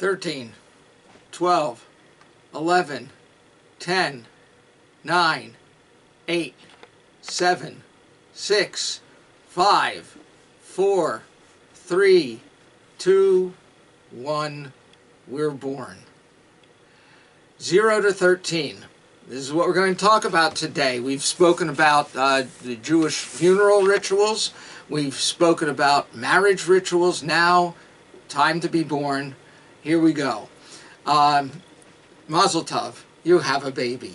13, 12, 11, 10, 9, 8, 7, 6, 5, 4, 3, 2, 1, we're born. 0 to 13. This is what we're going to talk about today. We've spoken about the Jewish funeral rituals. We've spoken about marriage rituals. Now, time to be born. Here we go. Mazel tov, you have a baby.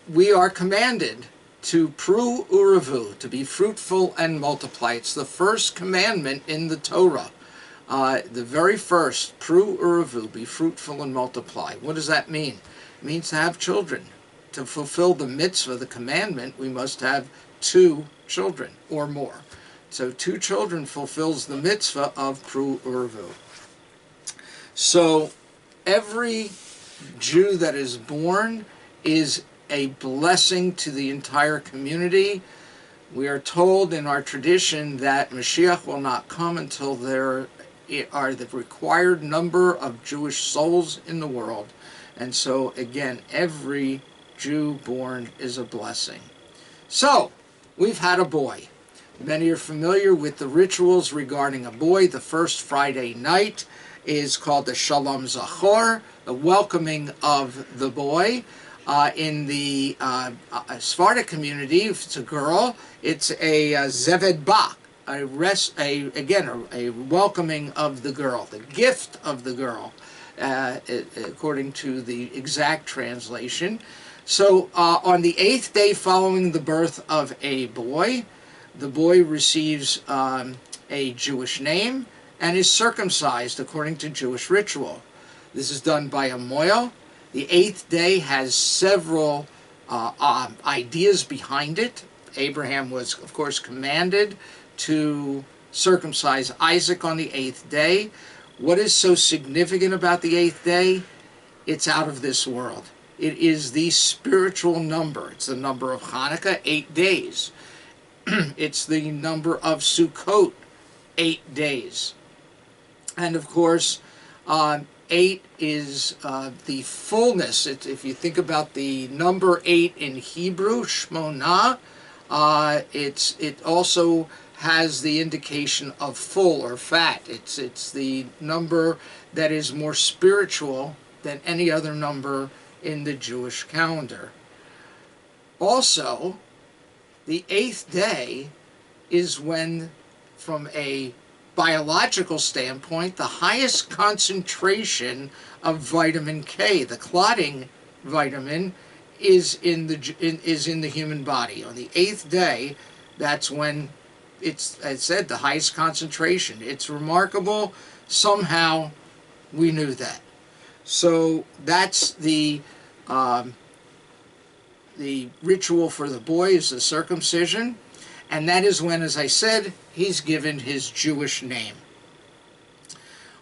We are commanded to pru uravu, to be fruitful and multiply. It's the first commandment in the Torah. The very first, pru uravu, be fruitful and multiply. What does that mean? It means to have children. To fulfill the mitzvah, the commandment, we must have 2 children or more. So 2 children fulfills the mitzvah of pru uravu. So every Jew that is born is a blessing to the entire community. We are told in our tradition that Mashiach will not come until there are the required number of Jewish souls in the world. And so, again, every Jew born is a blessing. So, we've had a boy. Many are familiar with the rituals regarding a boy. The first Friday night is called the Shalom Zachor, the welcoming of the boy. In the Sephardic community, if it's a girl, it's a Zeved Bak, a welcoming of the girl, the gift of the girl, according to the exact translation. So on the 8th day following the birth of a boy, the boy receives a Jewish name and is circumcised according to Jewish ritual. This is done by a moel. The 8th day has several ideas behind it. Abraham was, of course, commanded to circumcise Isaac on the 8th day. What is so significant about the 8th day? It's out of this world. It is the spiritual number. It's the number of Hanukkah, 8 days. It's the number of Sukkot, 8 days. And of course, 8 is the fullness. If you think about the number 8 in Hebrew, Shmona, it also has the indication of full or fat. It's the number that is more spiritual than any other number in the Jewish calendar. Also, the 8th day is when, from a biological standpoint, the highest concentration of vitamin K, the clotting vitamin, is in the human body. On the 8th day, that's when it's, as I said, the highest concentration. It's remarkable. Somehow we knew that. So that's the ritual for the boy, is the circumcision. And that is when, as I said, he's given his Jewish name.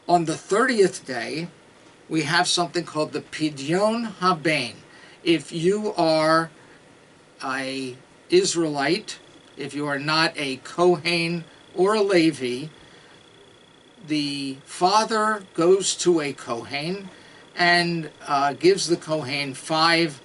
On the 30th day, we have something called the Pidyon Haben. If you are an Israelite, if you are not a Kohen or a Levi, the father goes to a Kohen and gives the Kohen 5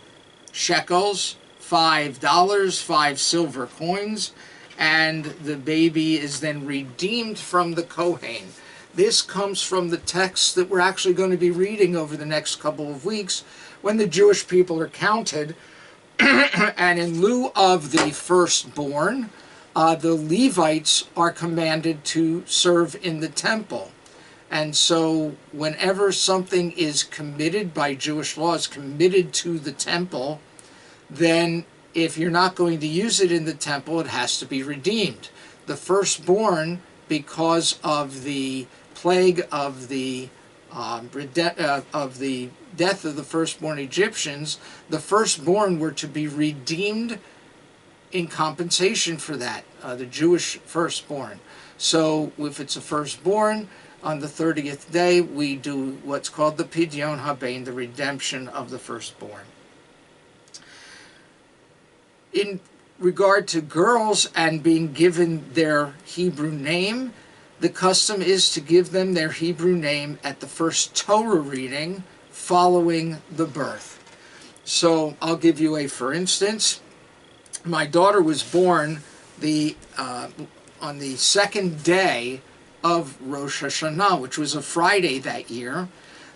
shekels, $5, 5 silver coins, and the baby is then redeemed from the Kohen. This comes from the text that we're actually going to be reading over the next couple of weeks, when the Jewish people are counted, and in lieu of the firstborn, the Levites are commanded to serve in the temple. And so whenever something is committed by Jewish law, is committed to the temple, then if you're not going to use it in the temple, it has to be redeemed. The firstborn, because of the plague of the death of the firstborn Egyptians, the firstborn were to be redeemed in compensation for that, the Jewish firstborn. So if it's a firstborn, on the 30th day, we do what's called the Pidyon Haben, the redemption of the firstborn. In regard to girls and being given their Hebrew name, the custom is to give them their Hebrew name at the first Torah reading following the birth. So I'll give you a for instance. My daughter was born on the second day of Rosh Hashanah, which was a Friday that year.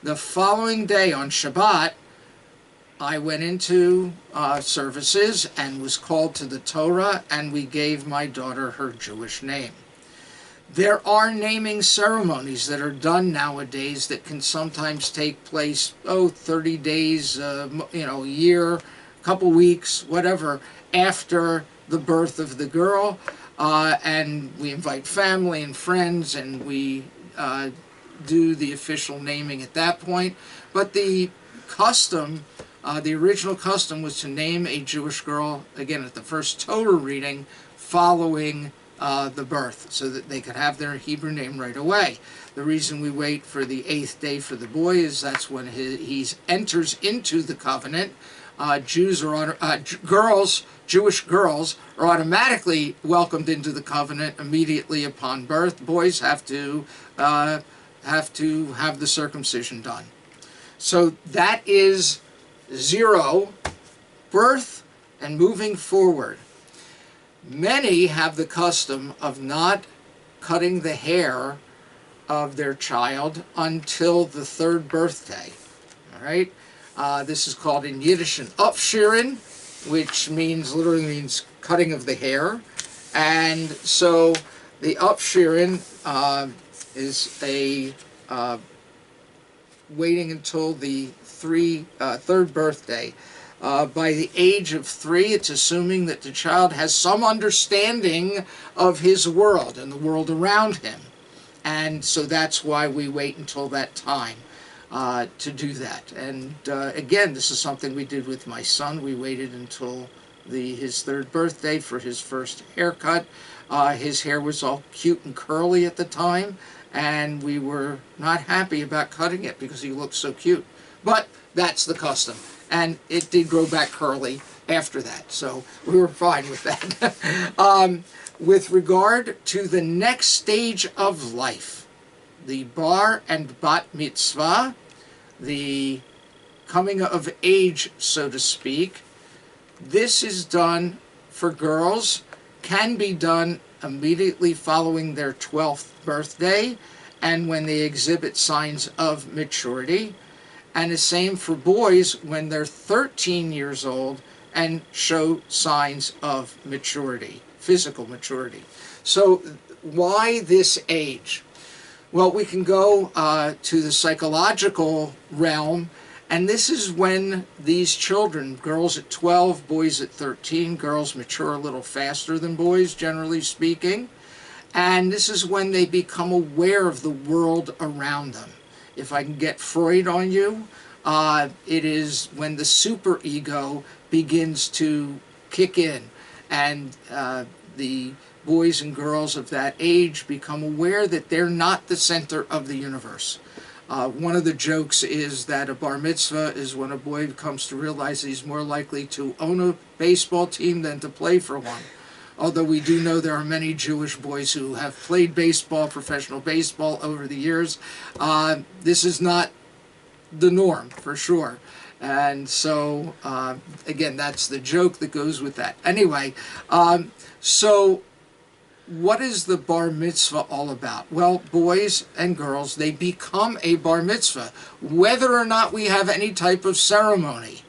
The following day on Shabbat, I went into services and was called to the Torah, and we gave my daughter her Jewish name. There are naming ceremonies that are done nowadays that can sometimes take place, 30 days, a year, a couple weeks, whatever, after the birth of the girl. And we invite family and friends, and we do the official naming at that point. But the custom, the original custom, was to name a Jewish girl, again, at the first Torah reading following the birth, so that they could have their Hebrew name right away. The reason we wait for the 8th day for the boy is that's when he enters into the covenant. Jewish girls are automatically welcomed into the covenant immediately upon birth. Boys have to have the circumcision done. So that is 0, birth, and moving forward. Many have the custom of not cutting the hair of their child until the 3rd birthday. All right? This is called in Yiddish an upsherin, which literally means cutting of the hair. And so the upsherin is a waiting until the 3rd birthday. By the age of 3, it's assuming that the child has some understanding of his world and the world around him. And so that's why we wait until that time to do that. And again, this is something we did with my son. We waited until his 3rd birthday for his first haircut. His hair was all cute and curly at the time, and we were not happy about cutting it because he looked so cute. But that's the custom. And it did grow back curly after that, so we were fine with that. With regard to the next stage of life, the bar and bat mitzvah, the coming of age, so to speak, this is done for girls, can be done immediately following their 12th birthday and when they exhibit signs of maturity. And the same for boys when they're 13 years old and show signs of maturity, physical maturity. So why this age? Well, we can go to the psychological realm, and this is when these children, girls at 12, boys at 13, girls mature a little faster than boys, generally speaking, and this is when they become aware of the world around them. If I can get Freud on you, it is when the superego begins to kick in, and the boys and girls of that age become aware that they're not the center of the universe. One of the jokes is that a bar mitzvah is when a boy comes to realize he's more likely to own a baseball team than to play for one. Although we do know there are many Jewish boys who have played baseball, professional baseball, over the years. This is not the norm, for sure. And so, again, that's the joke that goes with that. Anyway, so what is the bar mitzvah all about? Well, boys and girls, they become a bar mitzvah, whether or not we have any type of ceremony,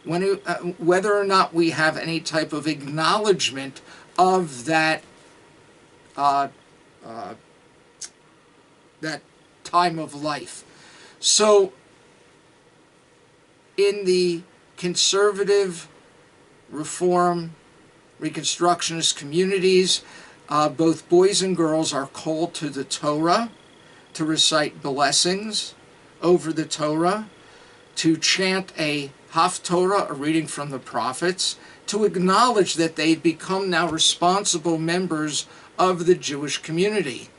whether or not we have any type of acknowledgement of that that time of life. So in the conservative, reform, reconstructionist communities, both boys and girls are called to the Torah, to recite blessings over the Torah, to chant a Haftorah, a reading from the prophets, to acknowledge that they've become now responsible members of the Jewish community.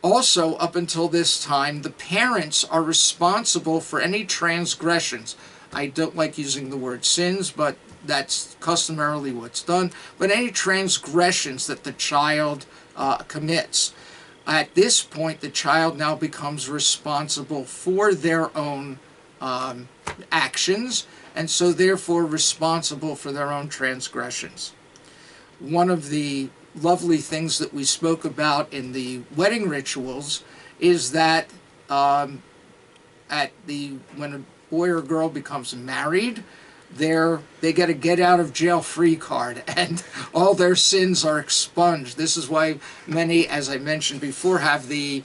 Also, up until this time, the parents are responsible for any transgressions. I don't like using the word sins, but that's customarily what's done. But any transgressions that the child commits. At this point, the child now becomes responsible for their own actions, and so therefore responsible for their own transgressions. One of the lovely things that we spoke about in the wedding rituals is that when a boy or girl becomes married, they get a get out of jail free card, and all their sins are expunged. This is why many, as I mentioned before, have the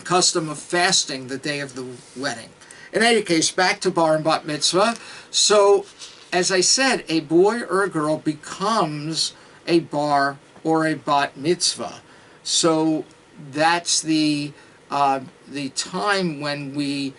custom of fasting the day of the wedding. In any case, back to bar and bat mitzvah. So, as I said, a boy or a girl becomes a bar or a bat mitzvah. So that's the time when we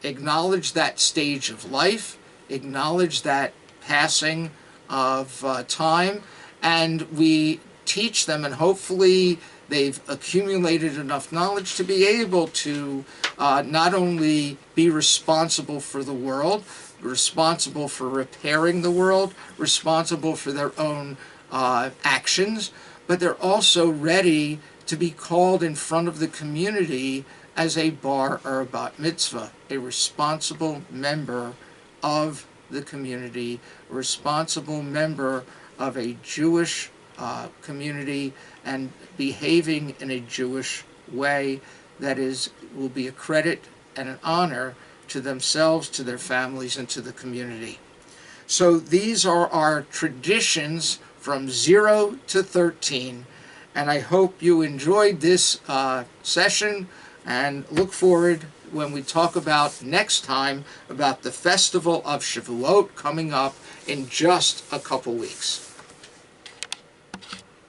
acknowledge that stage of life, acknowledge that passing of time, and we teach them, and hopefully they've accumulated enough knowledge to be able to not only be responsible for the world, responsible for repairing the world, responsible for their own actions, but they're also ready to be called in front of the community as a bar or a bat mitzvah, a responsible member of the community, a responsible member of a Jewish community, and behaving in a Jewish way that will be a credit and an honor to themselves, to their families, and to the community. So these are our traditions from 0 to 13, and I hope you enjoyed this session, and look forward when we talk about next time about the festival of Shavuot coming up in just a couple weeks.